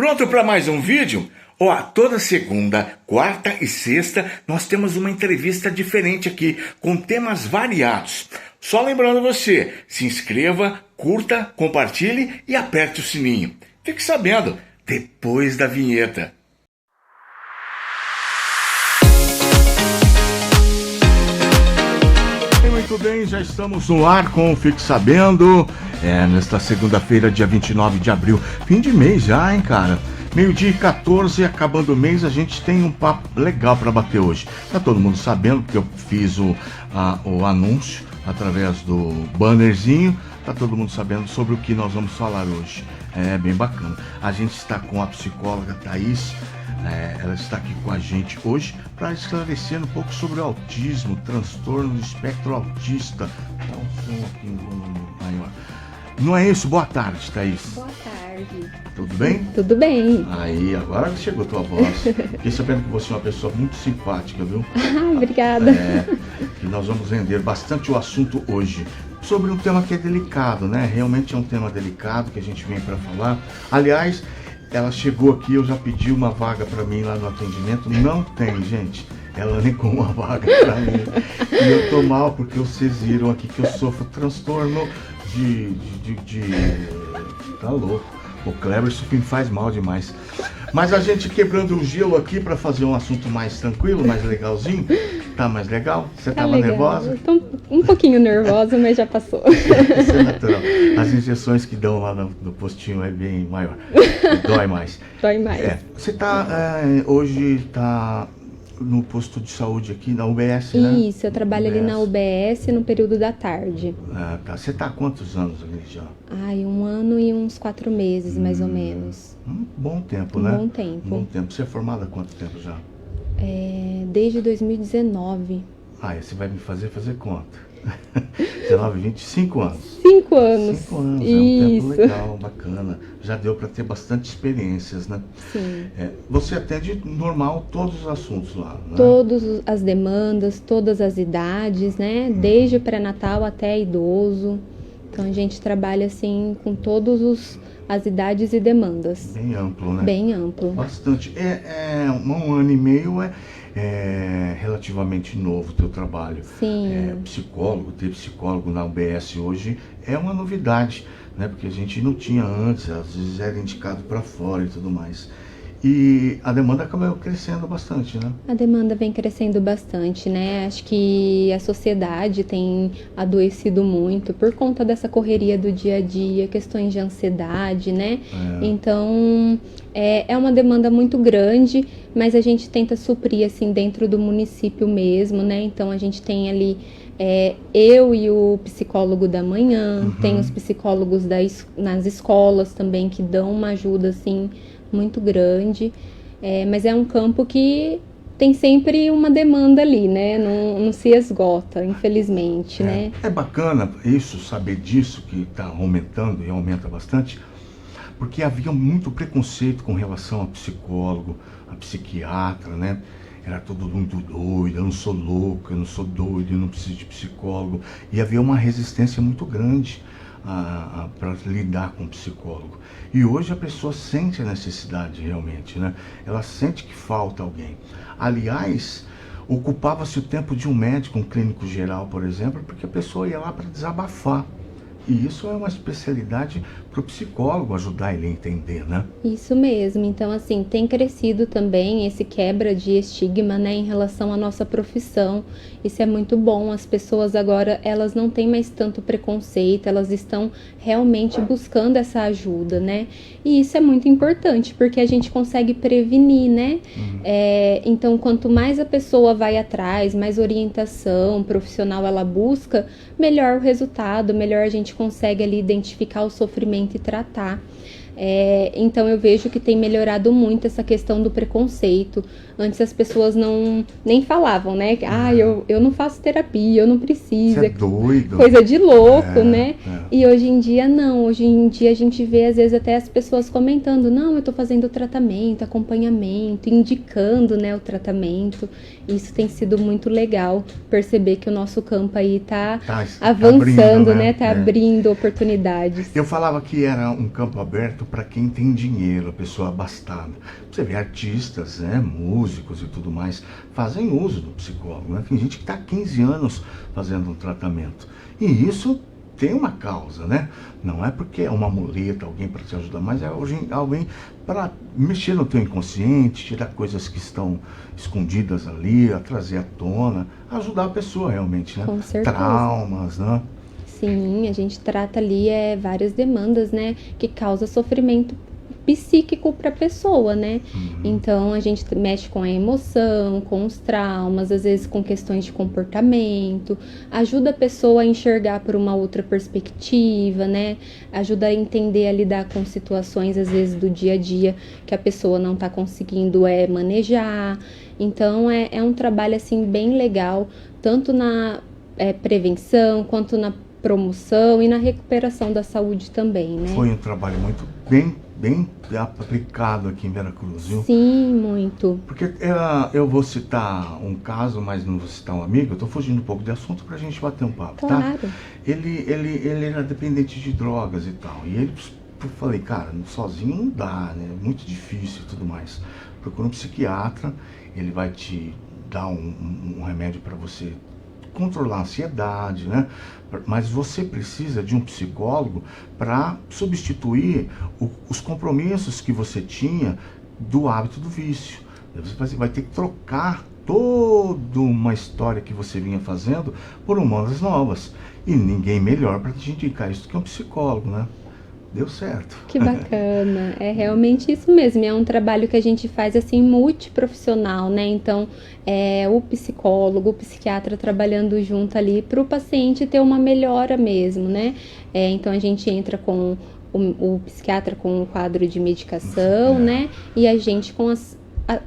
Pronto para mais um vídeo? Ó, toda segunda, quarta e sexta nós temos uma entrevista diferente aqui, com temas variados. Só lembrando você, se inscreva, curta, compartilhe e aperte o sininho. Fique sabendo, depois da vinheta. Muito bem, já estamos no ar com o Fique Sabendo. Nesta segunda-feira, dia 29 de abril. Fim de mês já, hein, cara? Meio-dia e 14, acabando o mês, a gente tem um papo legal para bater hoje. Tá todo mundo sabendo, porque eu fiz o anúncio através do bannerzinho. Tá todo mundo sabendo sobre o que nós vamos falar hoje. É bem bacana. A gente está com a psicóloga Thaís. Ela está aqui com a gente hoje para esclarecer um pouco sobre o autismo, transtorno do espectro autista. Dá um som aqui no volume maior. Não é isso? Boa tarde, Thaís. Boa tarde. Tudo bem? Tudo bem. Aí, agora que chegou tua voz. Fiquei sabendo que você é uma pessoa muito simpática, viu? Obrigada. E nós vamos render bastante o assunto hoje. Sobre um tema que é delicado, né? Realmente é um tema delicado que a gente vem para falar. Aliás, ela chegou aqui, eu já pedi uma vaga para mim lá no atendimento. Não tem, gente. Ela negou uma vaga para mim. E eu tô mal porque vocês viram aqui que eu sofro transtorno Tá louco. O Kleber, isso me faz mal demais. Mas a gente quebrando o gelo aqui para fazer um assunto mais tranquilo, mais legalzinho. Tá mais legal? Você tava legal. Nervosa? Tô um pouquinho nervosa, mas já passou. Isso é natural. As injeções que dão lá no postinho é bem maior. Dói mais. Dói mais. Você hoje tá no posto de saúde aqui na UBS, né? Isso, eu trabalho ali na UBS no período da tarde. Tá. Você tá há quantos anos ali já? 1 ano e uns 4 meses, mais ou menos. Bom tempo, né? Bom tempo. Bom tempo. Você é formada há quanto tempo já? Desde 2019. Você vai me fazer conta. 19, 25 anos. 5 anos. 5 anos, Isso. É um tempo legal, bacana. Já deu para ter bastante experiências, né? Sim. Você atende normal todos os assuntos lá, né? Todas as demandas, todas as idades, né? Desde o pré-natal até idoso. Então a gente trabalha assim com todas as idades e demandas. Bem amplo, né? Bem amplo. Bastante. 1 ano e meio é relativamente novo o teu trabalho. Sim. Ter psicólogo na UBS hoje é uma novidade, né? Porque a gente não tinha antes, às vezes era indicado para fora e tudo mais. E a demanda acabou crescendo bastante, né? A demanda vem crescendo bastante, né? Acho que a sociedade tem adoecido muito por conta dessa correria do dia a dia, questões de ansiedade, né? Então, é uma demanda muito grande, mas a gente tenta suprir, assim, dentro do município mesmo, né? Então, a gente tem ali eu e o psicólogo da manhã, tem os psicólogos nas escolas também que dão uma ajuda, assim, muito grande, mas é um campo que tem sempre uma demanda ali, né? Não se esgota, infelizmente, né? É bacana isso, saber disso, que está aumentando e aumenta bastante, porque havia muito preconceito com relação a psicólogo, a psiquiatra, né? Era todo mundo doido, eu não sou louco, eu não sou doido, eu não preciso de psicólogo. E havia uma resistência muito grande para lidar com o psicólogo. E hoje a pessoa sente a necessidade realmente, né? Ela sente que falta alguém. Aliás, ocupava-se o tempo de um médico, um clínico geral, por exemplo, porque a pessoa ia lá para desabafar. E isso é uma especialidade para o psicólogo ajudar ele a entender, né? Isso mesmo. Então, assim, tem crescido também esse quebra de estigma, né, em relação à nossa profissão. Isso é muito bom. As pessoas agora, elas não têm mais tanto preconceito, elas estão realmente buscando essa ajuda, né? E isso é muito importante, porque a gente consegue prevenir, né? Então, quanto mais a pessoa vai atrás, mais orientação profissional ela busca, melhor o resultado, melhor a gente consegue ali identificar o sofrimento e tratar. Então eu vejo que tem melhorado muito essa questão do preconceito. Antes as pessoas nem falavam, né? Eu não faço terapia, eu não preciso. Você é doido. Coisa de louco, né? E hoje em dia não. Hoje em dia a gente vê às vezes até as pessoas comentando, não, eu tô fazendo tratamento, acompanhamento, indicando, né, o tratamento. Isso tem sido muito legal, perceber que o nosso campo aí tá avançando, abrindo, né? Tá abrindo oportunidades. Eu falava que era um campo aberto para quem tem dinheiro, a pessoa abastada. Você vê artistas, né, músicos e tudo mais, fazem uso do psicólogo, né? Tem gente que está há 15 anos fazendo um tratamento. E isso tem uma causa, né? Não é porque é uma muleta, alguém para te ajudar, mas é alguém para mexer no teu inconsciente, tirar coisas que estão escondidas ali, a trazer à tona, ajudar a pessoa realmente, né? Com certeza. Traumas, né? Sim, a gente trata ali várias demandas, né, que causa sofrimento psíquico para a pessoa, né? Então a gente mexe com a emoção, com os traumas, às vezes com questões de comportamento, ajuda a pessoa a enxergar por uma outra perspectiva, né? Ajuda a entender, a lidar com situações às vezes do dia a dia que a pessoa não está conseguindo manejar. Então é um trabalho assim bem legal, tanto na prevenção quanto na promoção e na recuperação da saúde também, né? Foi um trabalho muito bem aplicado aqui em Veracruz, viu? Sim, muito. Porque eu vou citar um caso, mas não vou citar um amigo. Eu tô fugindo um pouco de assunto pra gente bater um papo, Claro. tá? Ele era dependente de drogas e tal. E ele, eu falei, cara, sozinho não dá, né? Muito difícil e tudo mais. Procura um psiquiatra, ele vai te dar um remédio para você controlar a ansiedade, né? Mas você precisa de um psicólogo para substituir os compromissos que você tinha do hábito do vício. Você vai ter que trocar toda uma história que você vinha fazendo por umas novas. E ninguém melhor para te indicar isso do que um psicólogo, né? Deu certo. Que bacana, é realmente isso mesmo, é um trabalho que a gente faz assim multiprofissional, né? Então o psicólogo, o psiquiatra trabalhando junto ali para o paciente ter uma melhora mesmo, né? Então a gente entra com o psiquiatra com um quadro de medicação, né? E a gente com as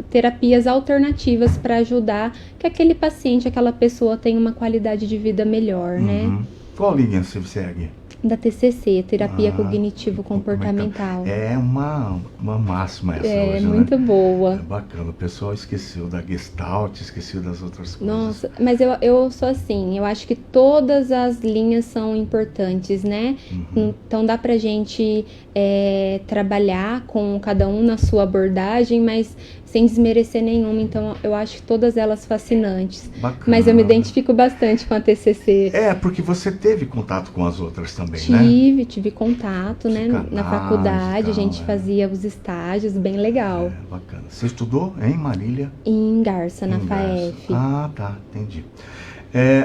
terapias alternativas para ajudar que aquele paciente, aquela pessoa tenha uma qualidade de vida melhor, né? Qual linha você segue? Da TCC, Terapia Cognitivo-Comportamental. É uma máxima essa hoje, né? Muito boa. É bacana, o pessoal esqueceu da Gestalt, esqueceu das outras coisas. Nossa, mas eu sou assim, eu acho que todas as linhas são importantes, né? Então dá pra gente trabalhar com cada um na sua abordagem, mas sem desmerecer nenhuma, então eu acho todas elas fascinantes. Bacana. Mas eu me identifico bastante com a TCC. Porque você teve contato com as outras também, né? Tive contato, né? Na faculdade, a gente fazia os estágios, bem legal. Bacana. Você estudou em Marília? Em Garça, na FAEF. Ah, tá, entendi.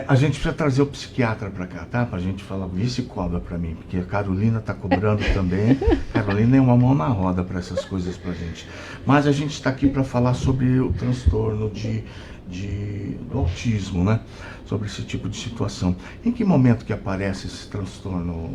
A gente precisa trazer o psiquiatra pra cá, tá? Pra gente falar, isso cobra pra mim, porque a Carolina tá cobrando também. Carolina é uma mão na roda pra essas coisas pra gente. Mas a gente tá aqui pra falar sobre o transtorno do autismo, né? Sobre esse tipo de situação. Em que momento que aparece esse transtorno,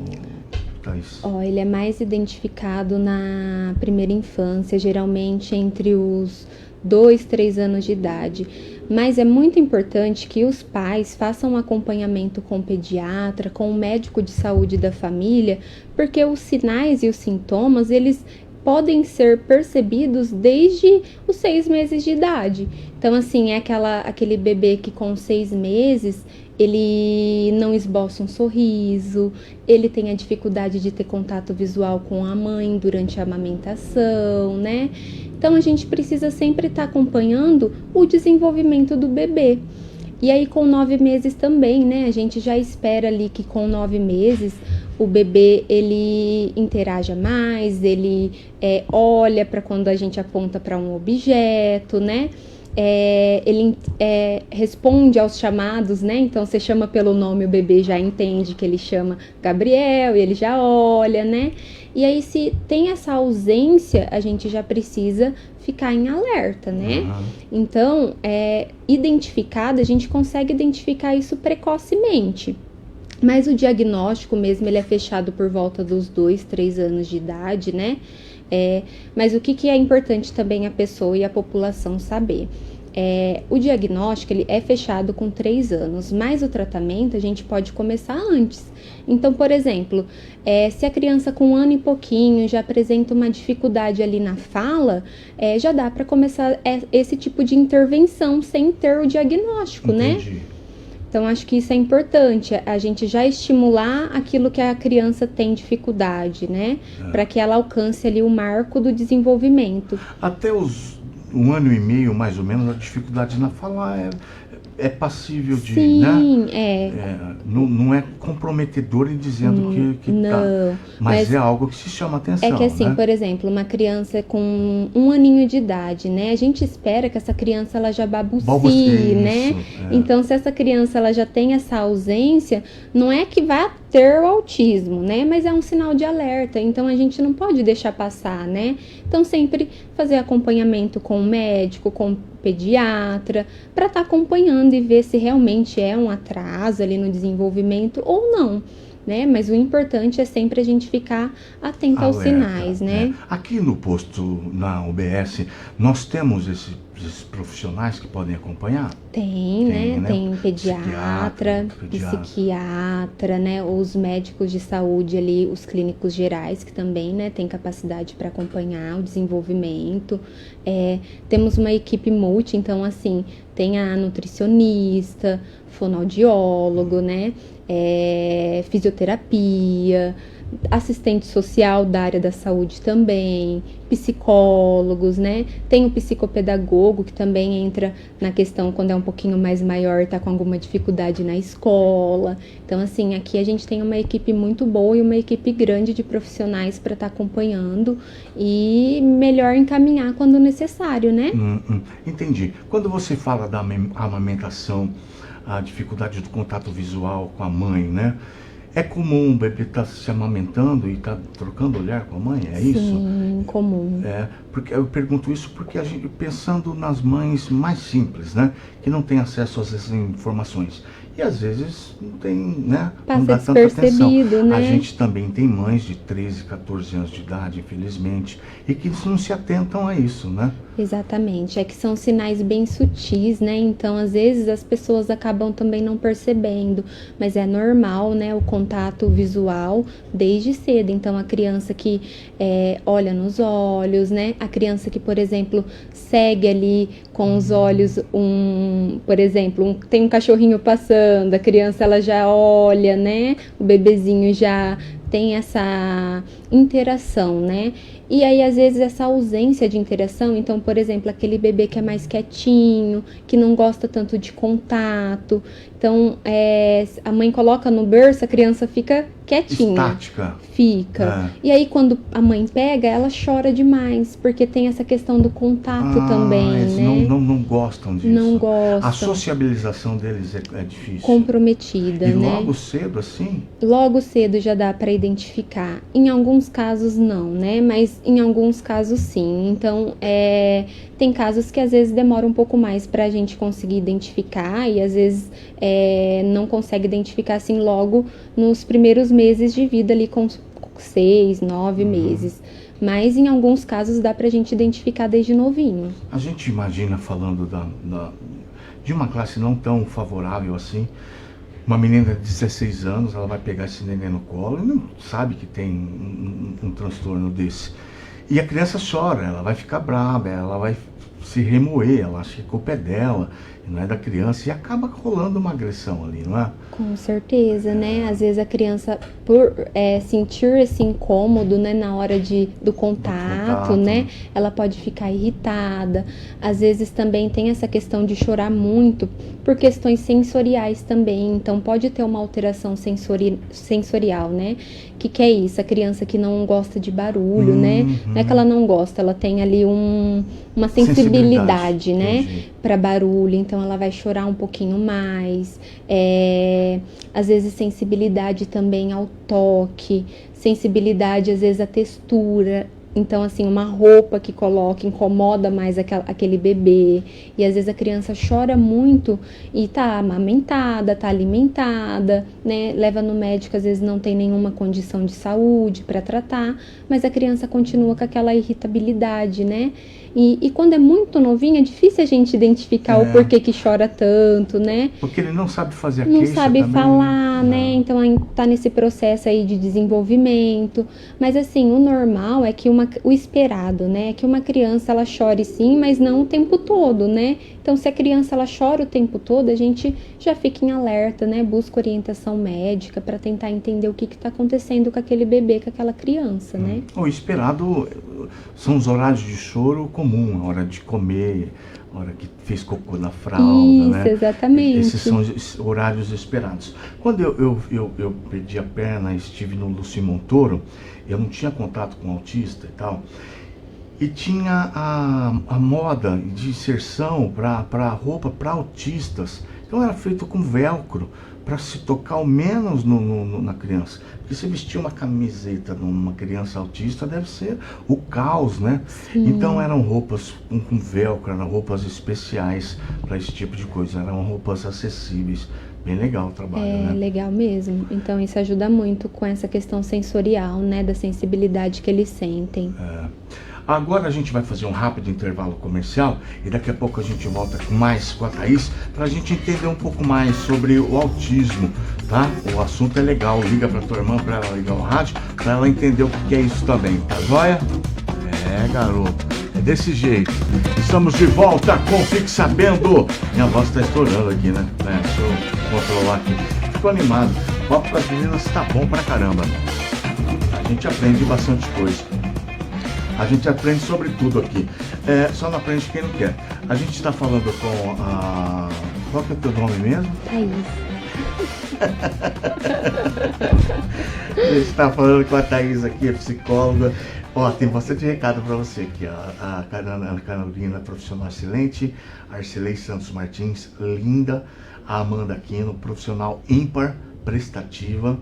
Thaís? Ele é mais identificado na primeira infância, geralmente entre os 2, 3 anos de idade. Mas é muito importante que os pais façam um acompanhamento com o pediatra, com o médico de saúde da família, porque os sinais e os sintomas, eles podem ser percebidos desde os 6 meses de idade. Então, assim, é aquele bebê que com 6 meses, ele não esboça um sorriso, ele tem a dificuldade de ter contato visual com a mãe durante a amamentação, né? Então, a gente precisa sempre estar acompanhando o desenvolvimento do bebê. E aí, com 9 meses também, né? A gente já espera ali que com 9 meses o bebê, ele interaja mais, ele olha para quando a gente aponta para um objeto, né? Ele responde aos chamados, né? Então, você chama pelo nome, o bebê já entende que ele chama Gabriel e ele já olha, né? E aí, se tem essa ausência, a gente já precisa ficar em alerta, né? Então, identificado, a gente consegue identificar isso precocemente. Mas o diagnóstico mesmo, ele é fechado por volta dos 2, 3 anos de idade, né? Mas o que é importante também a pessoa e a população saber? O diagnóstico, ele é fechado com 3 anos, mas o tratamento a gente pode começar antes. Então, por exemplo, se a criança com 1 ano e pouquinho já apresenta uma dificuldade ali na fala, já dá para começar esse tipo de intervenção sem ter o diagnóstico, Entendi. né? Então, acho que isso é importante, a gente já estimular aquilo que a criança tem dificuldade, né? Para que ela alcance ali o marco do desenvolvimento. Até os 1 ano e meio, mais ou menos, a dificuldade na fala é passível de, Sim, né? Não é comprometedor em dizendo que não, tá. Mas é algo que se chama atenção, é que assim, né? por exemplo, uma criança com 1 aninho de idade, né? A gente espera que essa criança ela já balbucie, né? Então, se essa criança ela já tem essa ausência, não é que vai ter o autismo, né? Mas é um sinal de alerta, então a gente não pode deixar passar, né? Então, sempre fazer acompanhamento com o médico, com o pediatra, para estar acompanhando e ver se realmente é um atraso ali no desenvolvimento ou não, né? Mas o importante é sempre a gente ficar atento aos sinais, né? Aqui no posto, na UBS, nós temos esses profissionais que podem acompanhar? Tem, né? Tem psiquiatra, né? Os médicos de saúde ali, os clínicos gerais, que também, né, tem capacidade para acompanhar o desenvolvimento. Temos uma equipe multi, então, assim, tem a nutricionista, fonoaudiólogo, né? Fisioterapia, assistente social da área da saúde também, psicólogos, né? Tem o psicopedagogo que também entra na questão quando é um pouquinho mais maior, tá com alguma dificuldade na escola. Então, assim, aqui a gente tem uma equipe muito boa e uma equipe grande de profissionais para estar acompanhando e melhor encaminhar quando necessário, né? Entendi. Quando você fala da amamentação, a dificuldade do contato visual com a mãe, né? É comum o bebê estar se amamentando e estar trocando olhar com a mãe? É isso? Sim, comum. Porque eu pergunto isso porque a gente, pensando nas mães mais simples, né? Que não têm acesso a essas informações. E às vezes não tem, né? Não dá tanta atenção. Né? A gente também tem mães de 13, 14 anos de idade, infelizmente, e que não se atentam a isso, né? Exatamente, é que são sinais bem sutis, né? Então, às vezes as pessoas acabam também não percebendo, mas é normal, né? O contato visual desde cedo. Então, a criança que olha nos olhos, né? A criança que, por exemplo, segue ali com os olhos por exemplo, tem um cachorrinho passando, a criança ela já olha, né? O bebezinho já tem essa interação, né? E aí, às vezes, essa ausência de interação, então, por exemplo, aquele bebê que é mais quietinho, que não gosta tanto de contato, então, a mãe coloca no berço, a criança fica quietinha. Estática. Fica. E aí, quando a mãe pega, ela chora demais, porque tem essa questão do contato também, né? Não gostam disso. Não gostam. A sociabilização deles é difícil. Comprometida, né? E logo cedo, assim? Logo cedo já dá para identificar. Em alguns casos, não, né? Mas em alguns casos, sim. Então, tem casos que às vezes demora um pouco mais para a gente conseguir identificar e às vezes não consegue identificar assim logo nos primeiros meses de vida ali com 6, 9 meses. Mas em alguns casos dá pra gente identificar desde novinho. A gente imagina, falando de uma classe não tão favorável assim, uma menina de 16 anos, ela vai pegar esse neném no colo e não sabe que tem um transtorno desse. E a criança chora, ela vai ficar brava, ela vai se remoer, ela acha que a culpa é dela, não é da criança, e acaba rolando uma agressão ali, não é? Com certeza, né? Às vezes a criança, por sentir esse incômodo, né, na hora do contato, né? Ela pode ficar irritada. Às vezes também tem essa questão de chorar muito por questões sensoriais também. Então pode ter uma alteração sensorial, né? Que é isso? A criança que não gosta de barulho, né? Não é que ela não gosta, ela tem ali uma sensibilidade, né? Para barulho, então ela vai chorar um pouquinho mais. Às vezes sensibilidade também ao toque, sensibilidade às vezes à textura. Então, assim, uma roupa que coloca incomoda mais aquele bebê. E às vezes a criança chora muito e tá amamentada, tá alimentada, né? Leva no médico, às vezes não tem nenhuma condição de saúde para tratar, mas a criança continua com aquela irritabilidade, né? E quando é muito novinho, é difícil a gente identificar o porquê que chora tanto, né? Porque ele não sabe fazer a queixa. Não sabe também, falar, né? Então tá nesse processo aí de desenvolvimento. Mas assim, o normal é que uma o esperado, né? É que uma criança ela chore sim, mas não o tempo todo, né? Então, se a criança ela chora o tempo todo, a gente já fica em alerta, né? Busca orientação médica para tentar entender o que está acontecendo com aquele bebê, com aquela criança, né? O esperado são os horários de choro comum, a hora de comer, a hora que fez cocô na fralda, Isso, né? exatamente. Esses são os horários esperados. Quando eu perdi a perna e estive no Lúcio Montoro, eu não tinha contato com autista e tal, e tinha a moda de inserção para roupa para autistas. Então era feito com velcro, para se tocar ao menos na criança. Porque se vestir uma camiseta numa criança autista deve ser o caos, né? Sim. Então eram roupas com velcro, eram roupas especiais para esse tipo de coisa, eram roupas acessíveis. Bem legal o trabalho, né? É legal mesmo. Então isso ajuda muito com essa questão sensorial, né? Da sensibilidade que eles sentem. Agora a gente vai fazer um rápido intervalo comercial e daqui a pouco a gente volta com a Thaís para a gente entender um pouco mais sobre o autismo, tá? O assunto é legal, liga para tua irmã para ela ligar o rádio, para ela entender o que é isso também, tá joia? É, garoto, é desse jeito. Estamos de volta com Fique Sabendo. Minha voz tá estourando aqui, né? Deixa eu controlar aqui. Fico animado. O papo com as meninas tá bom pra caramba. A gente aprende bastante coisa. A gente aprende sobre tudo aqui. Só não aprende quem não quer. A gente está falando com a... Qual que é o teu nome mesmo? Thaís. A gente está falando com a Thaís aqui, a psicóloga. Ó, tem bastante recado para você aqui, ó. A Carolina, profissional excelente. A Arcelei Santos Martins, linda. A Amanda Aquino, profissional ímpar, prestativa.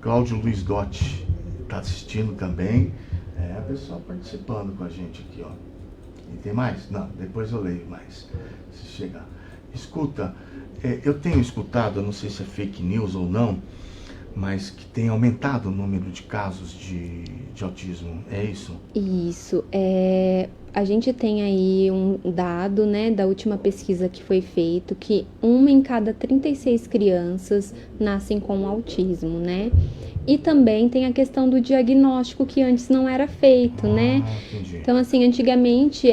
Cláudio Luiz Dotti está assistindo também. A pessoa participando com a gente aqui, ó. E tem mais? Não, depois eu leio mais, se chegar. Escuta, eu tenho escutado, eu não sei se é fake news ou não, mas que tem aumentado o número de casos de autismo, é isso? Isso, a gente tem aí um dado, né, da última pesquisa que foi feito, que 1 em cada 36 crianças nascem com autismo, né? E também tem a questão do diagnóstico que antes não era feito, né? Entendi. Então, assim, antigamente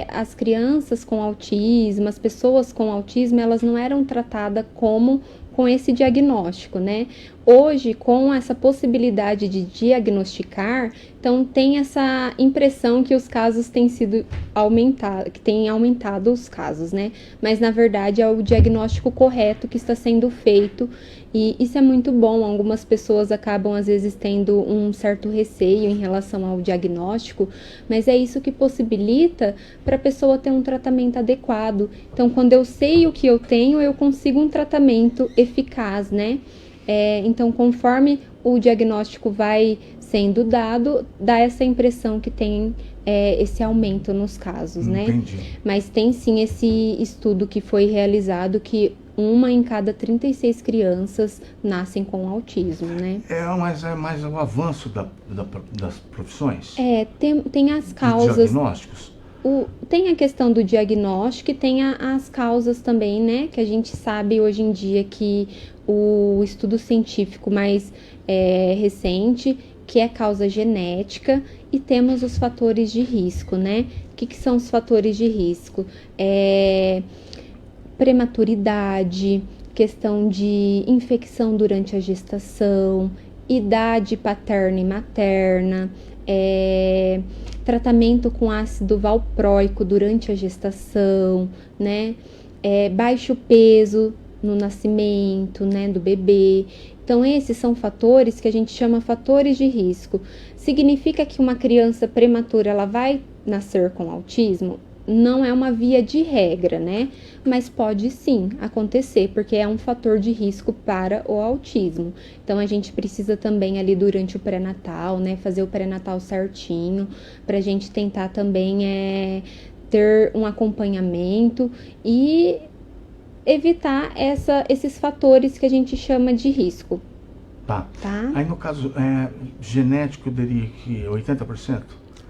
as crianças com autismo, as pessoas com autismo, elas não eram tratadas com esse diagnóstico, né? Hoje, com essa possibilidade de diagnosticar, então tem essa impressão que os casos têm sido aumentados, que tem aumentado os casos, né? Mas na verdade é o diagnóstico correto que está sendo feito e isso é muito bom. Algumas pessoas acabam às vezes tendo um certo receio em relação ao diagnóstico, mas é isso que possibilita para a pessoa ter um tratamento adequado. Então, quando eu sei o que eu tenho, eu consigo um tratamento eficaz, né? Então, conforme o diagnóstico vai sendo dado, dá essa impressão que tem esse aumento nos casos, né? Entendi. Mas tem sim esse estudo que foi realizado que 1 em cada 36 crianças nascem com autismo, né? Mas é mais o avanço das profissões? Tem as causas... Dos diagnósticos? Tem a questão do diagnóstico e tem as causas também, né? Que a gente sabe hoje em dia que o estudo científico mais recente, que é causa genética, e temos os fatores de risco, né? O que são os fatores de risco? Prematuridade, questão de infecção durante a gestação, idade paterna e materna, tratamento com ácido valproico durante a gestação, né? Baixo peso no nascimento, né, do bebê. Então, esses são fatores que a gente chama fatores de risco. Significa que uma criança prematura ela vai nascer com autismo? Não é uma via de regra, né? Mas pode sim acontecer, porque é um fator de risco para o autismo. Então, a gente precisa também ali durante o pré-natal, né? Fazer o pré-natal certinho, para a gente tentar também ter um acompanhamento e evitar esses fatores que a gente chama de risco. Tá. Aí, no caso, genético, eu diria que 80%?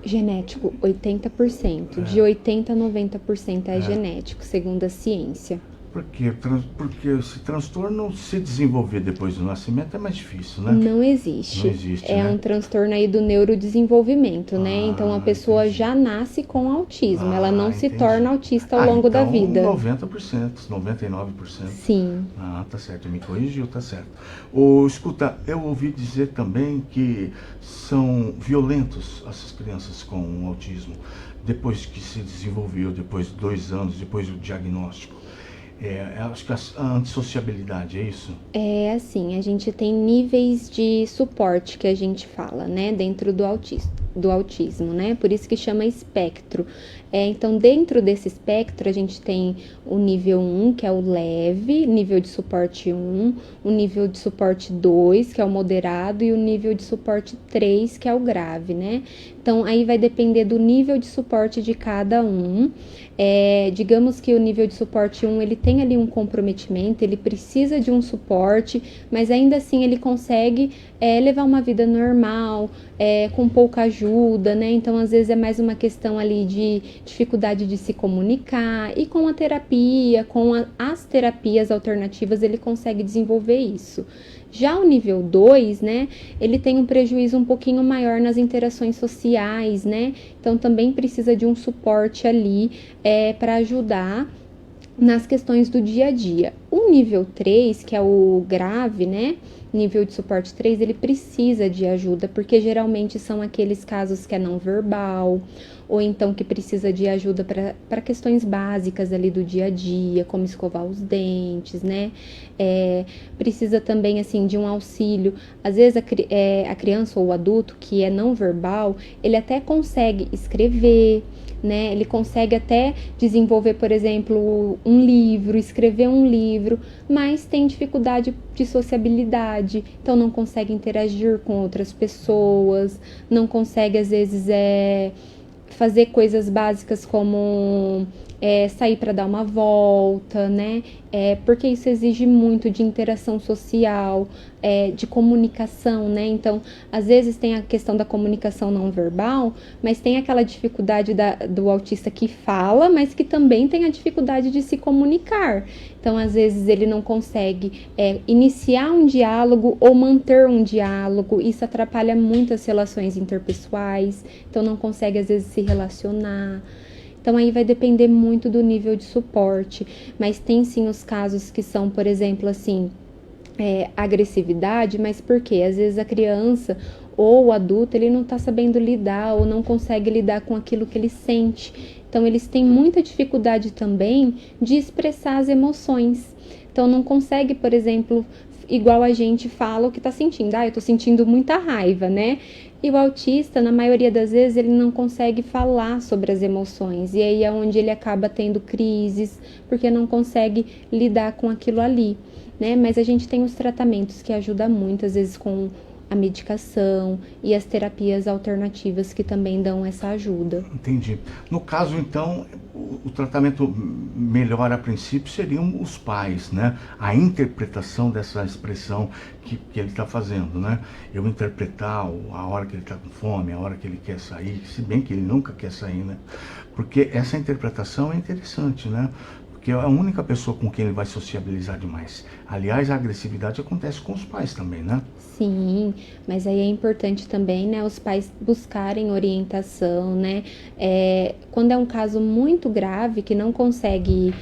Genético, 80%. De 80% a 90% é genético, segundo a ciência. Por quê? Porque esse transtorno se desenvolver depois do nascimento é mais difícil, né? Não existe. Não existe, É né? um transtorno aí do neurodesenvolvimento, né? Então a pessoa Entendi. já nasce com autismo, ela não se Entendi. torna autista ao longo da então vida. 90%, 99%. Sim. Tá certo, me corrigiu, tá certo. Escuta, eu ouvi dizer também que são violentos essas crianças com autismo, depois que se desenvolveu, depois de 2 anos, depois do diagnóstico. Acho que a antissociabilidade, é isso? É assim, a gente tem níveis de suporte que a gente fala, né, dentro do autismo, né? Por isso que chama espectro. Então, dentro desse espectro, a gente tem o nível 1, que é o leve, nível de suporte 1, o nível de suporte 2, que é o moderado, e o nível de suporte 3, que é o grave, né? Então, aí vai depender do nível de suporte de cada um. Digamos que o nível de suporte 1, ele tem ali um comprometimento, ele precisa de um suporte, mas ainda assim ele consegue levar uma vida normal, com pouca ajuda, né? Então, às vezes é mais uma questão ali de dificuldade de se comunicar, e com a terapia, as terapias alternativas, ele consegue desenvolver isso. Já o nível 2, né, ele tem um prejuízo um pouquinho maior nas interações sociais, né? Então também precisa de um suporte ali para ajudar nas questões do dia a dia. O nível 3, que é o grave, né? Nível de suporte 3, ele precisa de ajuda, porque geralmente são aqueles casos que é não verbal, ou então que precisa de ajuda para questões básicas ali do dia a dia, como escovar os dentes, né? Precisa também, assim, de um auxílio. Às vezes a criança ou o adulto que é não verbal, ele até consegue escrever, né? Ele consegue até desenvolver, por exemplo, um livro, escrever um livro, mas tem dificuldade de sociabilidade, então não consegue interagir com outras pessoas, não consegue, às vezes, fazer coisas básicas como sair para dar uma volta, né? Porque isso exige muito de interação social, de comunicação, né? Então, às vezes tem a questão da comunicação não verbal, mas tem aquela dificuldade do autista que fala, mas que também tem a dificuldade de se comunicar. Então, às vezes ele não consegue iniciar um diálogo ou manter um diálogo. Isso atrapalha muito as relações interpessoais. Então, não consegue, às vezes, se relacionar. Então, aí vai depender muito do nível de suporte. Mas tem, sim, os casos que são, por exemplo, assim, agressividade, mas por quê? Às vezes a criança ou o adulto, ele não está sabendo lidar ou não consegue lidar com aquilo que ele sente. Então, eles têm muita dificuldade também de expressar as emoções. Então, não consegue, por exemplo, igual a gente fala o que está sentindo. Eu estou sentindo muita raiva, né? E o autista, na maioria das vezes, ele não consegue falar sobre as emoções. E aí é onde ele acaba tendo crises, porque não consegue lidar com aquilo ali, né? Mas a gente tem os tratamentos que ajudam muito, às vezes com a medicação e as terapias alternativas que também dão essa ajuda. Entendi. No caso, então, o tratamento melhor a princípio seriam os pais, né? A interpretação dessa expressão que ele está fazendo, né? Eu interpretar a hora que ele está com fome, a hora que ele quer sair, se bem que ele nunca quer sair, né? Porque essa interpretação é interessante, né? Porque é a única pessoa com quem ele vai sociabilizar demais. Aliás, a agressividade acontece com os pais também, né? Sim, mas aí é importante também, né, os pais buscarem orientação, né? Quando é um caso muito grave que não consegue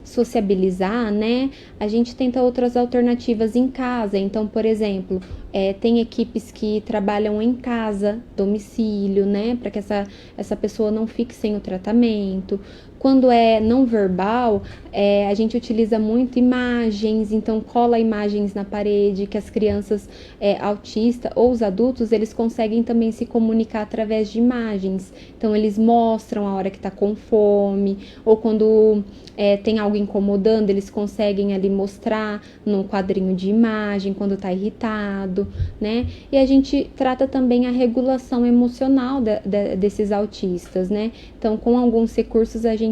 sociabilizar, né? A gente tenta outras alternativas em casa. Então, por exemplo, tem equipes que trabalham em casa, domicílio, né? Para que essa pessoa não fique sem o tratamento. Quando é não verbal, a gente utiliza muito imagens, então cola imagens na parede, que as crianças autistas ou os adultos, eles conseguem também se comunicar através de imagens. Então, eles mostram a hora que está com fome, ou quando tem algo incomodando, eles conseguem ali mostrar no quadrinho de imagem, quando está irritado, né? E a gente trata também a regulação emocional desses autistas, né? Então, com alguns recursos, a gente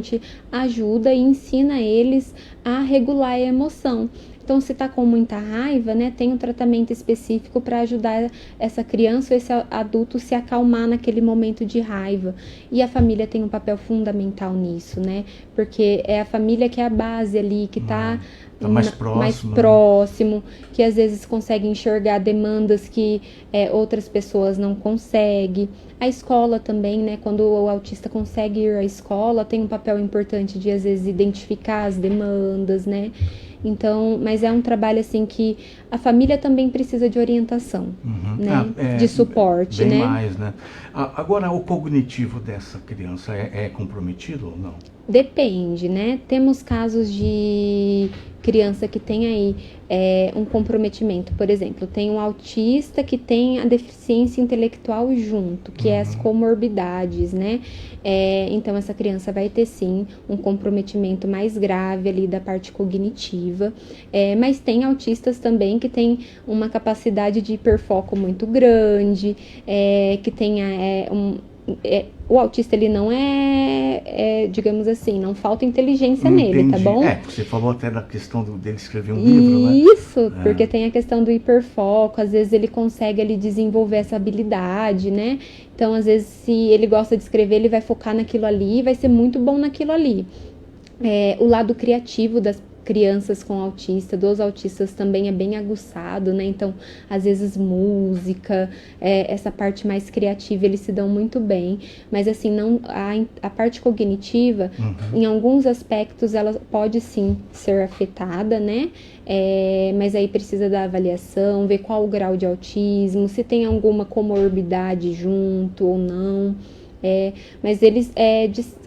ajuda e ensina eles a regular a emoção. Então, se está com muita raiva, né, tem um tratamento específico para ajudar essa criança ou esse adulto se acalmar naquele momento de raiva. E a família tem um papel fundamental nisso, né? Porque é a família que é a base ali, que está mais próximo, que às vezes consegue enxergar demandas que outras pessoas não conseguem. A escola também, né? Quando o autista consegue ir à escola, tem um papel importante de, às vezes, identificar as demandas, né? Então, mas é um trabalho, assim, que a família também precisa de orientação, né? De suporte, bem né? mais, né? Agora, o cognitivo dessa criança é comprometido ou não? Depende, né? Temos casos de criança que tem aí um comprometimento. Por exemplo, tem um autista que tem a deficiência intelectual junto, que é as comorbidades, né? Então, essa criança vai ter, sim, um comprometimento mais grave ali da parte cognitiva. Mas tem autistas também que têm uma capacidade de hiperfoco muito grande, que tenha o autista, ele não digamos assim, não falta inteligência nele, tá bom? Você falou até da questão dele escrever um livro, né? Isso, porque tem a questão do hiperfoco, às vezes ele consegue ali desenvolver essa habilidade, né? Então, às vezes, se ele gosta de escrever, ele vai focar naquilo ali e vai ser muito bom naquilo ali. O lado criativo das crianças com autista, dos autistas também é bem aguçado, né? Então, às vezes, música, essa parte mais criativa, eles se dão muito bem. Mas, assim, não, a parte cognitiva, em alguns aspectos, ela pode, sim, ser afetada, né? Mas aí precisa da avaliação, ver qual o grau de autismo, se tem alguma comorbidade junto ou não. Mas eles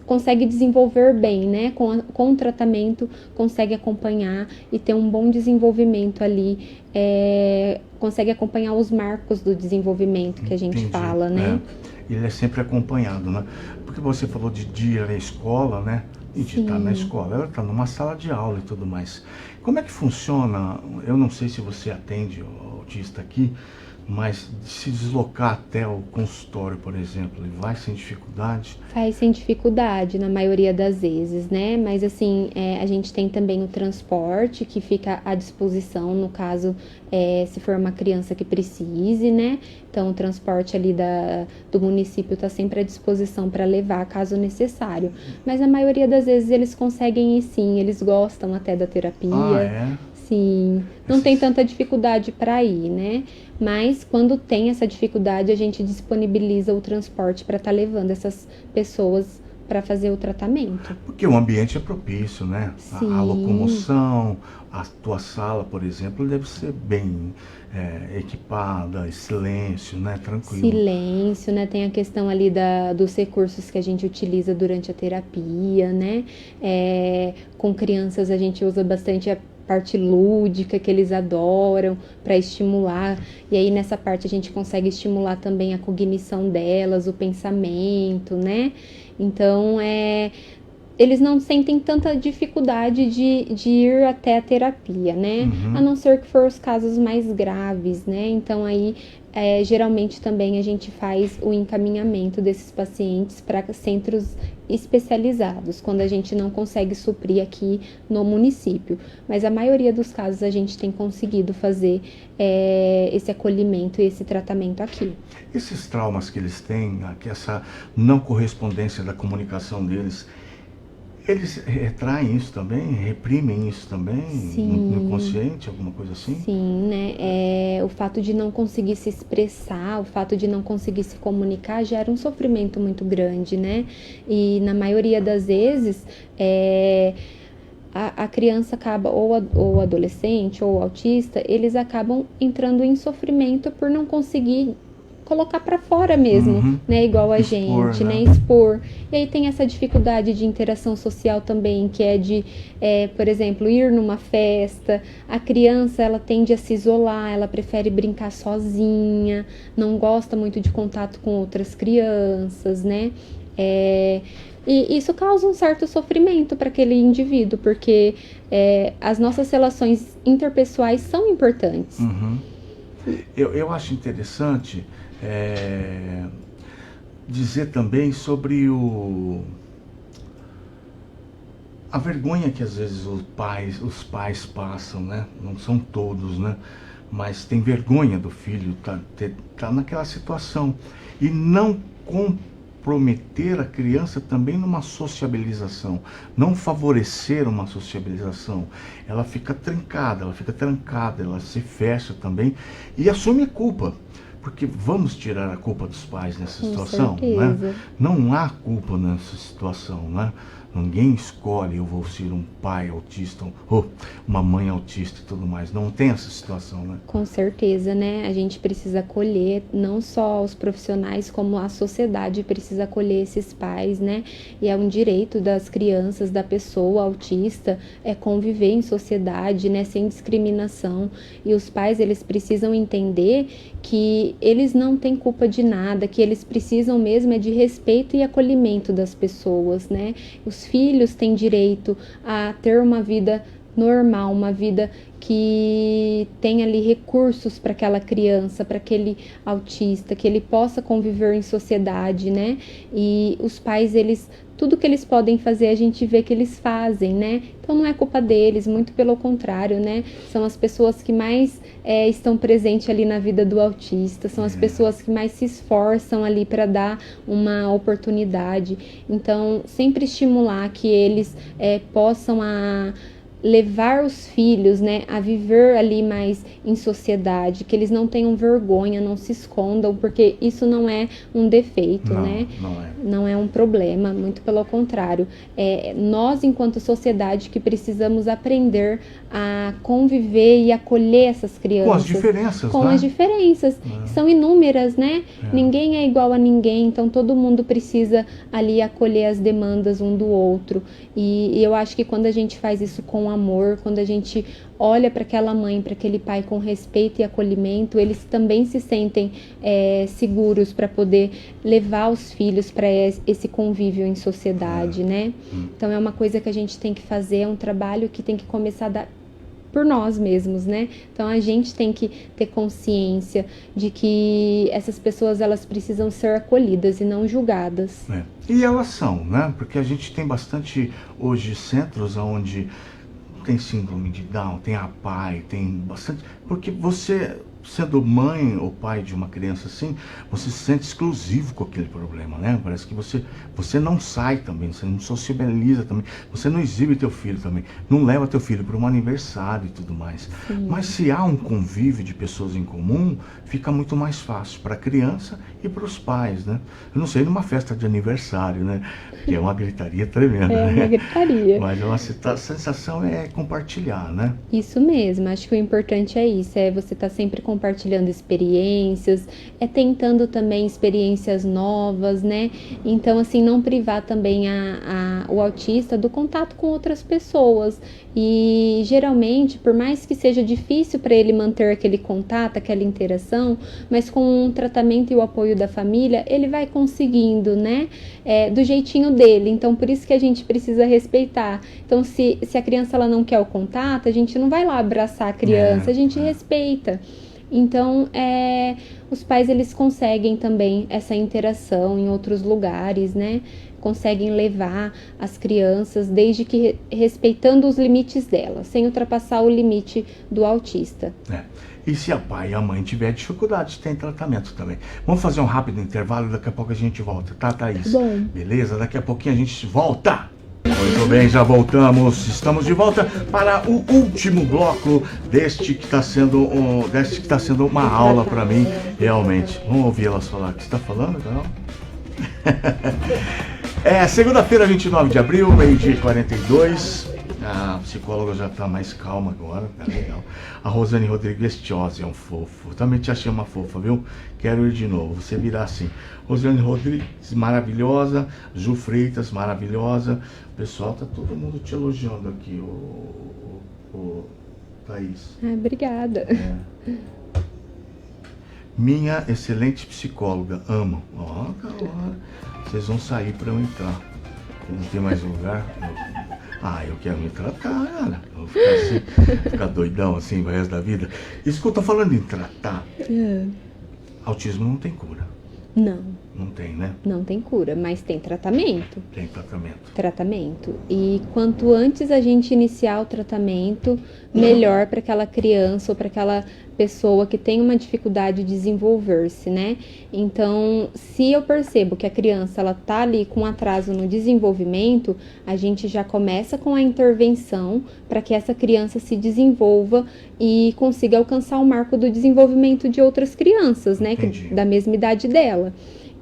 conseguem desenvolver bem, né? Com o tratamento, consegue acompanhar e ter um bom desenvolvimento ali, consegue acompanhar os marcos do desenvolvimento que a gente fala, né? Ele é sempre acompanhado, né? Porque você falou de ir à escola, né? E de estar na escola, ela está numa sala de aula e tudo mais. Como é que funciona? Eu não sei se você atende o autista aqui, mas se deslocar até o consultório, por exemplo, ele vai sem dificuldade? Faz sem dificuldade, na maioria das vezes, né? Mas, assim, a gente tem também o transporte que fica à disposição, no caso, se for uma criança que precise, né? Então, o transporte ali do município está sempre à disposição para levar, caso necessário. Mas, a maioria das vezes, eles conseguem ir, sim, eles gostam até da terapia. Sim, não tem tanta dificuldade para ir, né? Mas quando tem essa dificuldade, a gente disponibiliza o transporte para estar levando essas pessoas para fazer o tratamento. Porque o ambiente é propício, né? A locomoção, a tua sala, por exemplo, deve ser bem equipada, silêncio, né? Tranquilo. Silêncio, né? Tem a questão ali dos recursos que a gente utiliza durante a terapia, né? Com crianças a gente usa bastante a parte lúdica que eles adoram para estimular, e aí nessa parte a gente consegue estimular também a cognição delas, o pensamento, né? Então, eles não sentem tanta dificuldade de ir até a terapia, né? A não ser que for os casos mais graves, né? Então, aí, geralmente também a gente faz o encaminhamento desses pacientes para centros especializados, quando a gente não consegue suprir aqui no município. Mas a maioria dos casos a gente tem conseguido fazer esse acolhimento e esse tratamento aqui. Esses traumas que eles têm, essa não correspondência da comunicação deles, eles retraem isso também? Reprimem isso também? No inconsciente, alguma coisa assim? Sim, né? O fato de não conseguir se expressar, o fato de não conseguir se comunicar gera um sofrimento muito grande, né? E na maioria das vezes, a criança acaba, ou o adolescente, ou o autista, eles acabam entrando em sofrimento por não conseguir colocar para fora mesmo, né, igual a gente, né, expor. E aí tem essa dificuldade de interação social também, que é de, por exemplo, ir numa festa, a criança, ela tende a se isolar, ela prefere brincar sozinha, não gosta muito de contato com outras crianças, né, e isso causa um certo sofrimento para aquele indivíduo, porque as nossas relações interpessoais são importantes. Eu acho interessante dizer também sobre a vergonha que às vezes os pais passam, né? Não são todos, né? Mas tem vergonha do filho tá naquela situação. E não comprometer a criança também numa sociabilização, não favorecer uma sociabilização. Ela fica trincada, ela fica trancada, ela se fecha também e assume a culpa. Porque vamos tirar a culpa dos pais nessa situação, né? Não há culpa nessa situação, né? Ninguém escolhe, eu vou ser um pai autista ou uma mãe autista e tudo mais. Não tem essa situação, né? Com certeza, né? A gente precisa acolher, não só os profissionais, como a sociedade precisa acolher esses pais, né? E é um direito das crianças, da pessoa autista, conviver em sociedade, né? Sem discriminação. E os pais, eles precisam entender que eles não têm culpa de nada, que eles precisam mesmo de respeito e acolhimento das pessoas, né? Os filhos têm direito a ter uma vida normal, uma vida que tem ali recursos para aquela criança, para aquele autista, que ele possa conviver em sociedade, né? E os pais, tudo que eles podem fazer, a gente vê que eles fazem, né? Então não é culpa deles, muito pelo contrário, né? São as pessoas que mais estão presentes ali na vida do autista, são as pessoas que mais se esforçam ali para dar uma oportunidade. Então, sempre estimular que eles possam levar os filhos, né, a viver ali mais em sociedade, que eles não tenham vergonha, não se escondam, porque isso não é um defeito, né? Não é um problema, muito pelo contrário. Nós, enquanto sociedade, que precisamos aprender a conviver e acolher essas crianças. Com as diferenças, Com as diferenças. São inúmeras, né? Ninguém é igual a ninguém, então todo mundo precisa ali acolher as demandas um do outro. E eu acho que quando a gente faz isso com amor, quando a gente olha para aquela mãe, para aquele pai com respeito e acolhimento, eles também se sentem seguros para poder levar os filhos para esse convívio em sociedade, né? Então é uma coisa que a gente tem que fazer, é um trabalho que tem que começar por nós mesmos, né? Então a gente tem que ter consciência de que essas pessoas, elas precisam ser acolhidas e não julgadas. E elas são, né? Porque a gente tem bastante hoje centros onde tem síndrome de Down, tem a PAI, tem bastante... Porque você, sendo mãe ou pai de uma criança assim, você se sente exclusivo com aquele problema, né? Parece que você não sai também, você não socializa também, você não exibe teu filho também, não leva teu filho para um aniversário e tudo mais. Sim. Mas se há um convívio de pessoas em comum, fica muito mais fácil para a criança e para os pais, né? Eu não sei, numa festa de aniversário, né? Que é uma gritaria tremenda, né? Uma gritaria. Mas a sensação é compartilhar, né? Isso mesmo, acho que o importante é isso, você estar sempre compartilhando experiências, tentando também experiências novas, né? Então, assim, não privar também o autista do contato com outras pessoas. E geralmente, por mais que seja difícil para ele manter aquele contato, aquela interação, mas com o tratamento e o apoio da família, ele vai conseguindo, né? Do jeitinho dele. Então, por isso que a gente precisa respeitar. Então, se a criança ela não quer o contato, a gente não vai lá abraçar a criança, a gente respeita. Então, os pais, eles conseguem também essa interação em outros lugares, né? Conseguem levar as crianças, desde que respeitando os limites delas, sem ultrapassar o limite do autista. E se a pai e a mãe tiver dificuldade, tem tratamento também. Vamos fazer um rápido intervalo e daqui a pouco a gente volta, tá, Thaís? Bom. Beleza? Daqui a pouquinho a gente volta. Muito bem, já voltamos. Estamos de volta para o último bloco deste que está sendo uma aula para mim, realmente. Vamos ouvir elas falar. O que você está falando, Carol? Segunda-feira, 29 de abril, meio-dia e 42. A psicóloga já está mais calma agora, tá legal. A Rosane Rodrigues Tiosi é um fofo. Também te achei uma fofa, viu? Quero ir de novo, você virá assim. Rosane Rodrigues, maravilhosa. Ju Freitas, maravilhosa. O pessoal tá todo mundo te elogiando aqui, o Thaís. Obrigada. Minha excelente psicóloga, amo. Vocês vão sair para eu entrar. Não tem mais lugar. Eu quero me tratar, cara. Eu vou ficar assim, ficar doidão assim o resto da vida. Escuta, falando em tratar, autismo não tem cura. Não. Não tem, né? Não tem cura, mas tem tratamento. Tem tratamento. Tratamento. E quanto antes a gente iniciar o tratamento, melhor para aquela criança ou para aquela pessoa que tem uma dificuldade de desenvolver-se, né? Então, se eu percebo que a criança ela tá ali com atraso no desenvolvimento, a gente já começa com a intervenção para que essa criança se desenvolva e consiga alcançar o marco do desenvolvimento de outras crianças, né? Da mesma idade dela.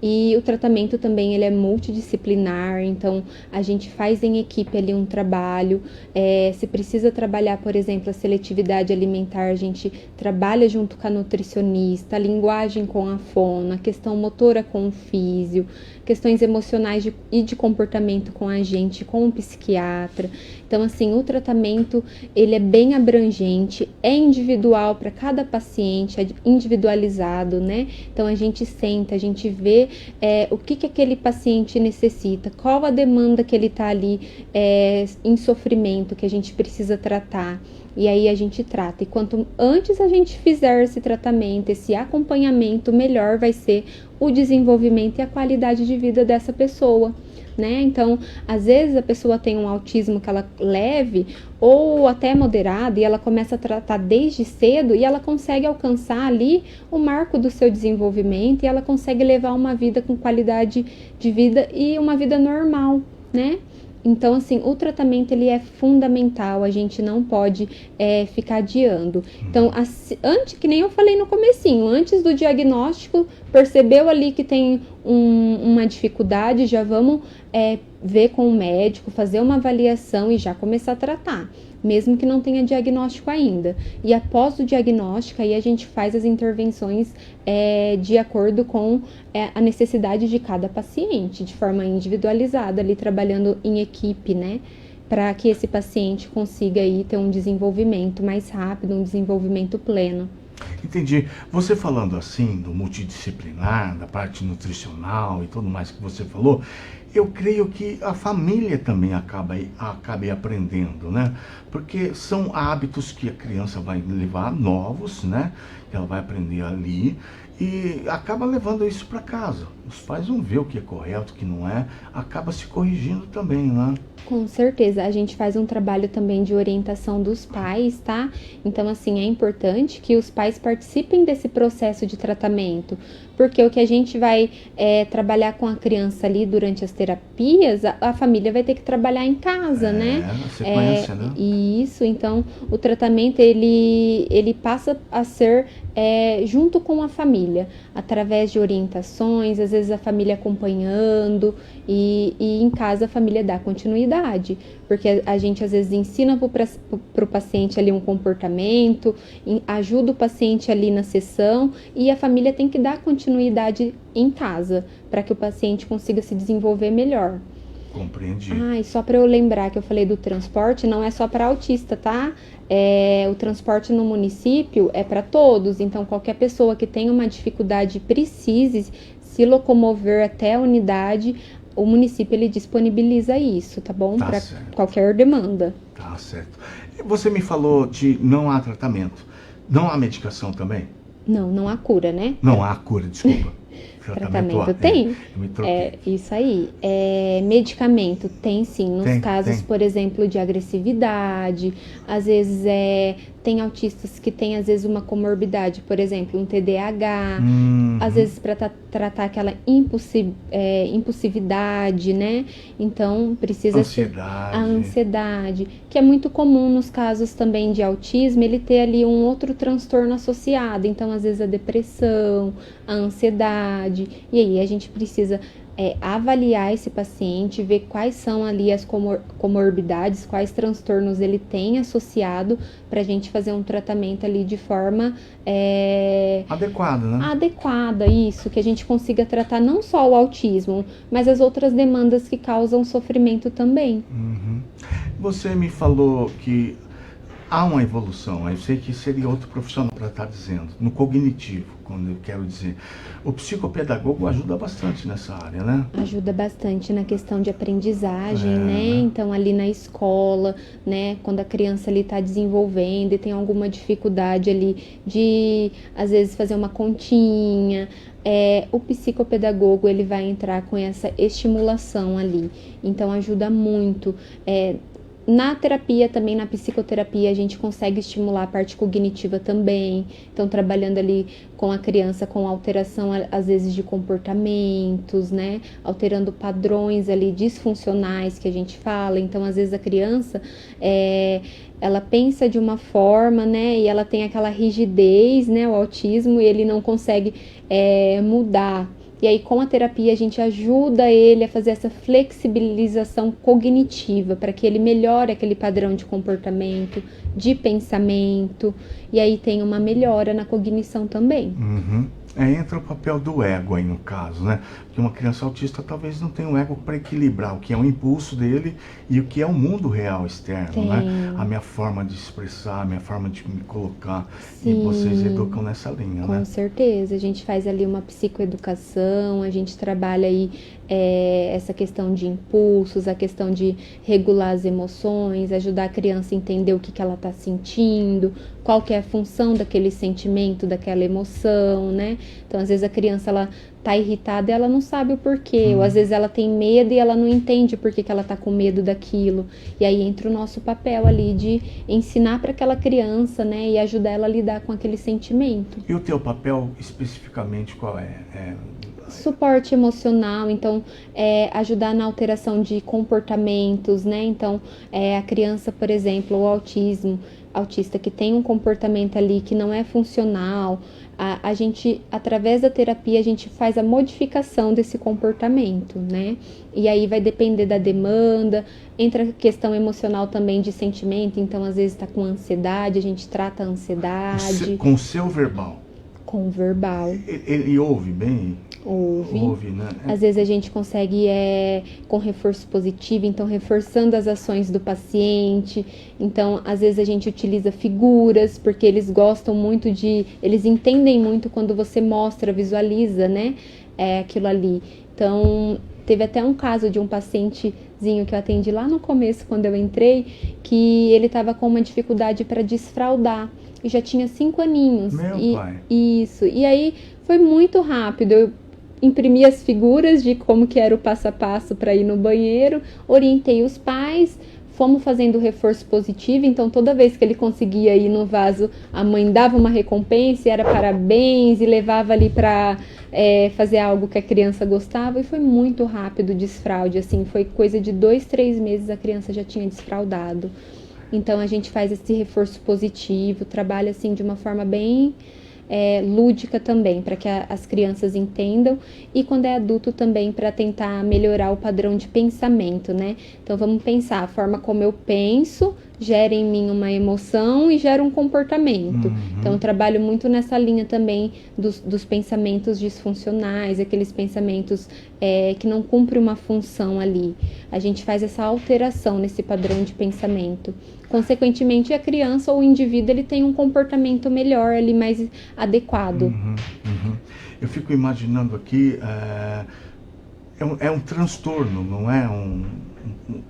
E o tratamento também ele é multidisciplinar, então a gente faz em equipe ali um trabalho. Se precisa trabalhar, por exemplo, a seletividade alimentar, a gente trabalha junto com a nutricionista, a linguagem com a fono, a questão motora com o físio, questões emocionais e de comportamento com a gente, com o psiquiatra. Então, assim, o tratamento ele é bem abrangente, é individual para cada paciente, é individualizado, né? Então, a gente senta, a gente vê o que aquele paciente necessita, qual a demanda que ele está ali em sofrimento, que a gente precisa tratar. E aí a gente trata. E quanto antes a gente fizer esse tratamento, esse acompanhamento, melhor vai ser o desenvolvimento e a qualidade de vida dessa pessoa, né? Então, às vezes a pessoa tem um autismo que ela leve ou até moderado e ela começa a tratar desde cedo e ela consegue alcançar ali o marco do seu desenvolvimento e ela consegue levar uma vida com qualidade de vida e uma vida normal, né? Então, assim, o tratamento ele é fundamental, a gente não pode ficar adiando. Então, antes, que nem eu falei no comecinho, antes do diagnóstico, percebeu ali que tem uma dificuldade, já vamos ver com o médico, fazer uma avaliação e já começar a tratar, mesmo que não tenha diagnóstico ainda. E após o diagnóstico, aí a gente faz as intervenções de acordo com a necessidade de cada paciente, de forma individualizada, ali trabalhando em equipe, né? Para que esse paciente consiga aí ter um desenvolvimento mais rápido, um desenvolvimento pleno. Entendi. Você falando assim do multidisciplinar, da parte nutricional e tudo mais que você falou, eu creio que a família também acabe aprendendo, né? Porque são hábitos que a criança vai levar novos, né? Ela vai aprender ali e acaba levando isso para casa. Os pais vão ver o que é correto, o que não é, acaba se corrigindo também, né? Com certeza, a gente faz um trabalho também de orientação dos pais, tá? Então, assim, é importante que os pais participem desse processo de tratamento, porque o que a gente vai trabalhar com a criança ali durante as terapias, a família vai ter que trabalhar em casa, né? Sequência, né? Isso, então, o tratamento, ele passa a ser junto com a família, através de orientações, às vezes a família acompanhando e em casa a família dá continuidade, porque a gente às vezes ensina para o paciente ali um comportamento, ajuda o paciente ali na sessão e a família tem que dar continuidade em casa para que o paciente consiga se desenvolver melhor. Compreendi. E só para eu lembrar que eu falei do transporte, não é só para autista, tá? O transporte no município é para todos, então qualquer pessoa que tenha uma dificuldade e precise se locomover até a unidade, o município ele disponibiliza isso, tá bom? Para qualquer demanda. Tá certo. Você me falou de não há tratamento, não há medicação também? Não há cura, né? Não há cura, desculpa. Tratamento tem. Isso aí. Medicamento tem sim, nos casos, por exemplo, de agressividade. Às vezes tem autistas que têm, às vezes, uma comorbidade, por exemplo, um TDAH. Às vezes, para tratar aquela impulsividade, né? Então, precisa ser a ansiedade, que é muito comum nos casos também de autismo, ele ter ali um outro transtorno associado. Então, às vezes, a depressão, a ansiedade. E aí, a gente precisa avaliar esse paciente, ver quais são ali as comorbidades, quais transtornos ele tem associado, para a gente fazer um tratamento ali de forma adequada, né? Adequada, isso, que a gente consiga tratar não só o autismo, mas as outras demandas que causam sofrimento também. Você me falou que há uma evolução. Eu sei que seria outro profissional para estar dizendo, no cognitivo, quando eu quero dizer. O psicopedagogo ajuda bastante nessa área, né? Ajuda bastante na questão de aprendizagem, né? Né? Então, ali na escola, né? Quando a criança ali está desenvolvendo e tem alguma dificuldade ali de, às vezes, fazer uma continha, o psicopedagogo, ele vai entrar com essa estimulação ali. Então, ajuda muito. Na terapia também, na psicoterapia, a gente consegue estimular a parte cognitiva também. Então, trabalhando ali com a criança com alteração, às vezes, de comportamentos, né? Alterando padrões ali disfuncionais que a gente fala. Então, às vezes, a criança, ela pensa de uma forma, né? E ela tem aquela rigidez, né? O autismo, e ele não consegue mudar. E aí, com a terapia, a gente ajuda ele a fazer essa flexibilização cognitiva para que ele melhore aquele padrão de comportamento, de pensamento, e aí tem uma melhora na cognição também. Uhum. Entra o papel do ego aí no caso, né? Porque uma criança autista talvez não tenha um ego para equilibrar o que é o impulso dele e o que é o mundo real externo, né? A minha forma de expressar, a minha forma de me colocar. Sim. E vocês educam nessa linha, né? Com certeza, a gente faz ali uma psicoeducação, a gente trabalha aí essa questão de impulsos, a questão de regular as emoções, ajudar a criança a entender o que ela está sentindo, qual que é a função daquele sentimento, daquela emoção, né? Então, às vezes a criança, ela tá irritada e ela não sabe o porquê, ou às vezes ela tem medo e ela não entende por que ela tá com medo daquilo. E aí entra o nosso papel ali de ensinar para aquela criança, né, e ajudar ela a lidar com aquele sentimento. E o teu papel especificamente qual é? Suporte emocional, então ajudar na alteração de comportamentos, né? Então a criança, por exemplo, o autista que tem um comportamento ali que não é funcional, a gente, através da terapia, a gente faz a modificação desse comportamento, né? E aí vai depender da demanda, entra a questão emocional também de sentimento, então às vezes tá com ansiedade, a gente trata a ansiedade. Com o seu verbal? Com o verbal. Ele ouve bem? Ouve, né? Às vezes a gente consegue com reforço positivo, então reforçando as ações do paciente. Então, às vezes a gente utiliza figuras, porque eles gostam muito eles entendem muito quando você mostra, visualiza, né? Aquilo ali. Então, teve até um caso de um pacientezinho que eu atendi lá no começo, quando eu entrei, que ele estava com uma dificuldade para desfraldar. E já tinha 5 aninhos. Meu pai. Isso. E aí foi muito rápido. Eu imprimi as figuras de como que era o passo a passo para ir no banheiro, orientei os pais, fomos fazendo reforço positivo, então toda vez que ele conseguia ir no vaso, a mãe dava uma recompensa, e era parabéns, e levava ali para fazer algo que a criança gostava, e foi muito rápido o desfraude, assim, foi coisa de 2, 3 meses a criança já tinha desfraudado. Então a gente faz esse reforço positivo, trabalha assim de uma forma bem lúdica também, para que as crianças entendam, e quando é adulto também para tentar melhorar o padrão de pensamento, né? Então vamos pensar, a forma como eu penso gera em mim uma emoção e gera um comportamento. Uhum. Então eu trabalho muito nessa linha também dos pensamentos disfuncionais, aqueles pensamentos que não cumprem uma função ali. A gente faz essa alteração nesse padrão de pensamento. Consequentemente, a criança ou o indivíduo, ele tem um comportamento melhor ali, mais adequado. Uhum. Eu fico imaginando aqui, é um transtorno, não é um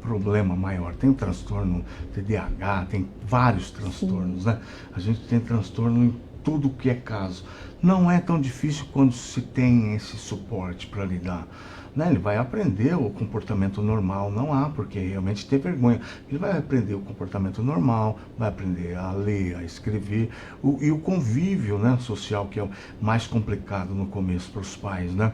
problema maior. Tem o transtorno TDAH, tem vários transtornos, né? A gente tem transtorno em tudo que é caso. Não é tão difícil quando se tem esse suporte para lidar. Né? Ele vai aprender o comportamento normal, não há porque realmente ter vergonha. Ele vai aprender o comportamento normal, vai aprender a ler, a escrever, e o convívio, né, social, que é o mais complicado no começo para os pais, né?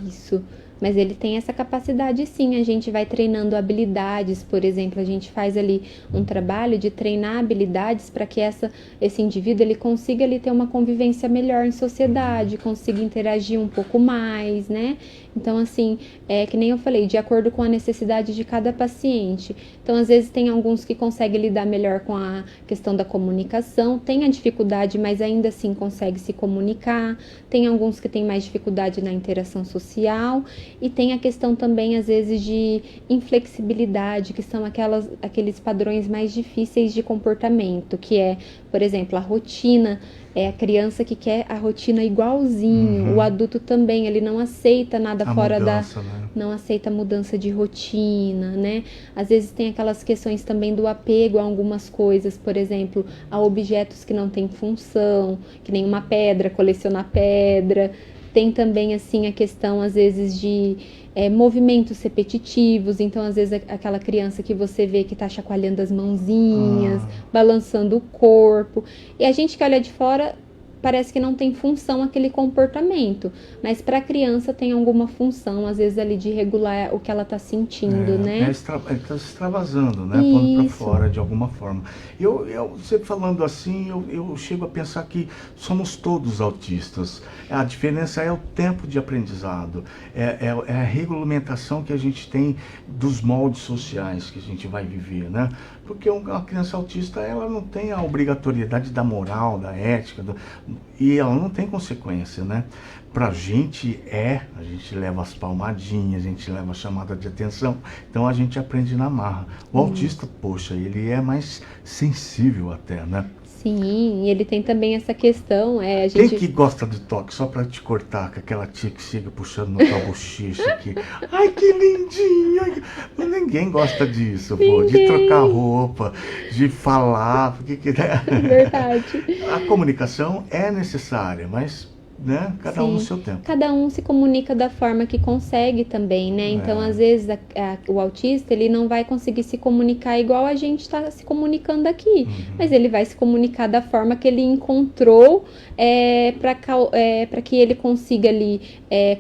Isso. Mas ele tem essa capacidade, sim. A gente vai treinando habilidades, por exemplo, a gente faz ali um trabalho de treinar habilidades para que esse indivíduo ele consiga ali ter uma convivência melhor em sociedade, consiga interagir um pouco mais, né? Então, assim, que nem eu falei, de acordo com a necessidade de cada paciente. Então, às vezes tem alguns que conseguem lidar melhor com a questão da comunicação, tem a dificuldade, mas ainda assim consegue se comunicar. Tem alguns que têm mais dificuldade na interação social e tem a questão também, às vezes, de inflexibilidade, que são aqueles padrões mais difíceis de comportamento, que é, por exemplo, a rotina. É a criança que quer a rotina igualzinho. O adulto também, ele não aceita nada fora mudança, não aceita mudança de rotina, né? Às vezes tem aquelas questões também do apego a algumas coisas, por exemplo, a objetos que não têm função, que nem uma pedra, colecionar pedra. Tem também, assim, a questão, às vezes, de movimentos repetitivos. Então, às vezes, aquela criança que você vê que tá chacoalhando as mãozinhas, balançando o corpo. E a gente que olha de fora, parece que não tem função aquele comportamento, mas para a criança tem alguma função, às vezes ali de regular o que ela está sentindo, né? Está extravasando, né? Pondo para fora de alguma forma. Você falando assim, eu chego a pensar que somos todos autistas. A diferença é o tempo de aprendizado, é a regulamentação que a gente tem dos moldes sociais que a gente vai viver, né? Porque uma criança autista, ela não tem a obrigatoriedade da moral, da ética, e ela não tem consequência, né? Pra gente a gente leva as palmadinhas, a gente leva a chamada de atenção, então a gente aprende na marra. O autista, poxa, ele é mais sensível até, né? Sim, e ele tem também essa questão, Quem que gosta de toque? Só pra te cortar, com aquela tia que chega puxando no tua bochecha aqui. Ai, que lindinha! Ninguém gosta disso, pô. De trocar roupa, de falar, porque Verdade. A comunicação é necessária, mas, né, cada um no seu tempo. Cada um se comunica da forma que consegue também, né? Então, às vezes, o autista, ele não vai conseguir se comunicar igual a gente está se comunicando aqui. Mas ele vai se comunicar da forma que ele encontrou para que ele consiga ali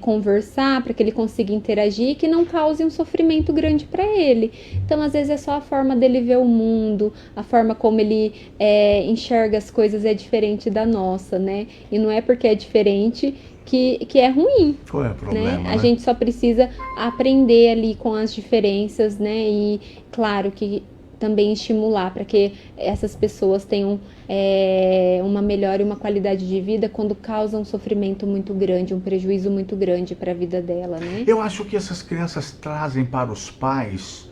conversar, para que ele consiga interagir e que não cause um sofrimento grande para ele. Então, às vezes, é só a forma dele ver o mundo, a forma como ele enxerga as coisas é diferente da nossa, né? E não é porque é diferente que é ruim. Qual é o problema, né? A gente só precisa aprender ali com as diferenças, né? E claro que também estimular para que essas pessoas tenham uma melhor e uma qualidade de vida quando causam um sofrimento muito grande, um prejuízo muito grande para a vida dela, né? Eu acho que essas crianças trazem para os pais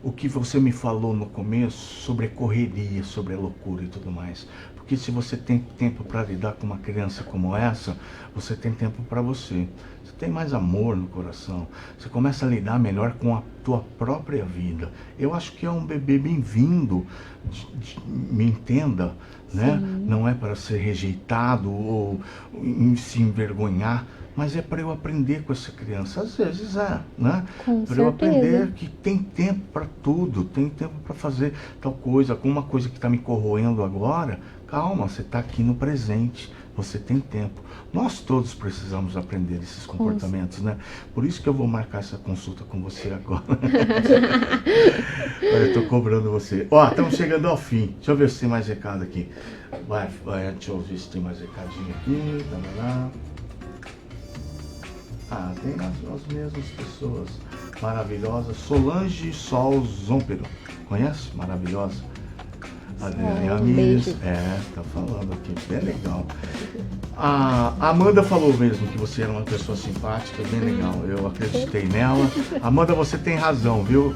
o que você me falou no começo sobre a correria, sobre a loucura e tudo mais. Porque se você tem tempo para lidar com uma criança como essa, você tem tempo para você. Você tem mais amor no coração. Você começa a lidar melhor com a tua própria vida. Eu acho que é um bebê bem-vindo, me entenda, né? Não é para ser rejeitado ou se envergonhar, mas é para eu aprender com essa criança. Às vezes né? Para eu aprender que tem tempo para tudo, tem tempo para fazer tal coisa, alguma coisa que está me corroendo agora. Calma, você está aqui no presente, você tem tempo. Nós todos precisamos aprender esses comportamentos, né? Por isso que eu vou marcar essa consulta com você agora. Eu estou cobrando você. Estamos chegando ao fim. Deixa eu ver se tem mais recado aqui. Deixa eu ver se tem mais recadinho aqui. Tem as mesmas pessoas maravilhosas. Solange Sol Zompero. Conhece? Maravilhosa. Adriane Ramírez, tá falando aqui, bem legal. A Amanda falou mesmo que você era uma pessoa simpática, bem legal, eu acreditei nela. Amanda, você tem razão, viu?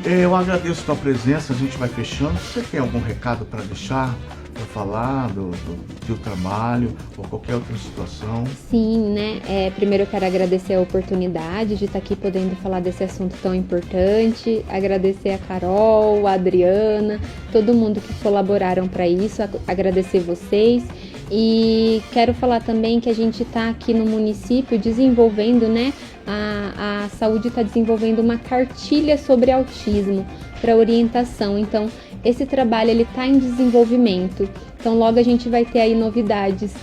Eu agradeço a tua presença, a gente vai fechando. Você tem algum recado para deixar, para falar do teu trabalho ou qualquer outra situação? Sim, né? Primeiro eu quero agradecer a oportunidade de estar aqui podendo falar desse assunto tão importante, agradecer a Carol, a Adriana, todo mundo que colaboraram para isso, agradecer vocês. E quero falar também que a gente está aqui no município desenvolvendo, né? A saúde está desenvolvendo uma cartilha sobre autismo para orientação. Então, esse trabalho ele está em desenvolvimento. Então, logo a gente vai ter aí novidades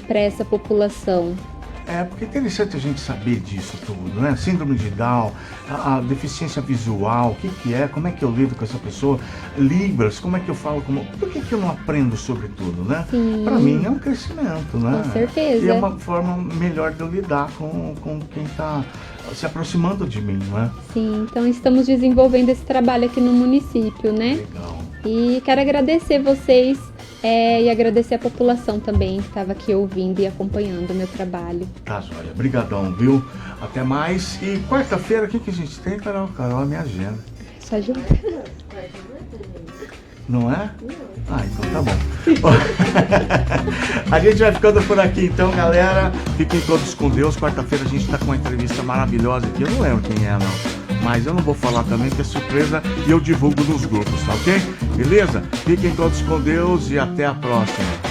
para essa população. Porque é interessante a gente saber disso tudo, né? Síndrome de Down, a deficiência visual, o que é, como é que eu lido com essa pessoa, Libras, como é que eu falo, por que eu não aprendo sobre tudo, né? Para mim é um crescimento, né? Com certeza. E é uma forma melhor de eu lidar com quem está se aproximando de mim, né? Sim, então estamos desenvolvendo esse trabalho aqui no município, né? Legal. E quero agradecer vocês e agradecer a população também que estava aqui ouvindo e acompanhando o meu trabalho. Tá, joia. Obrigadão, viu? Até mais. E quarta-feira, o que a gente tem, Carol? Carol, a minha agenda. Só ajuda. Não é? Ah, então tá bom. A gente vai ficando por aqui então, galera. Fiquem todos com Deus. Quarta-feira a gente tá com uma entrevista maravilhosa aqui. Eu não lembro quem é, não. Mas eu não vou falar também, que é surpresa e eu divulgo nos grupos, tá ok? Beleza? Fiquem todos com Deus e até a próxima.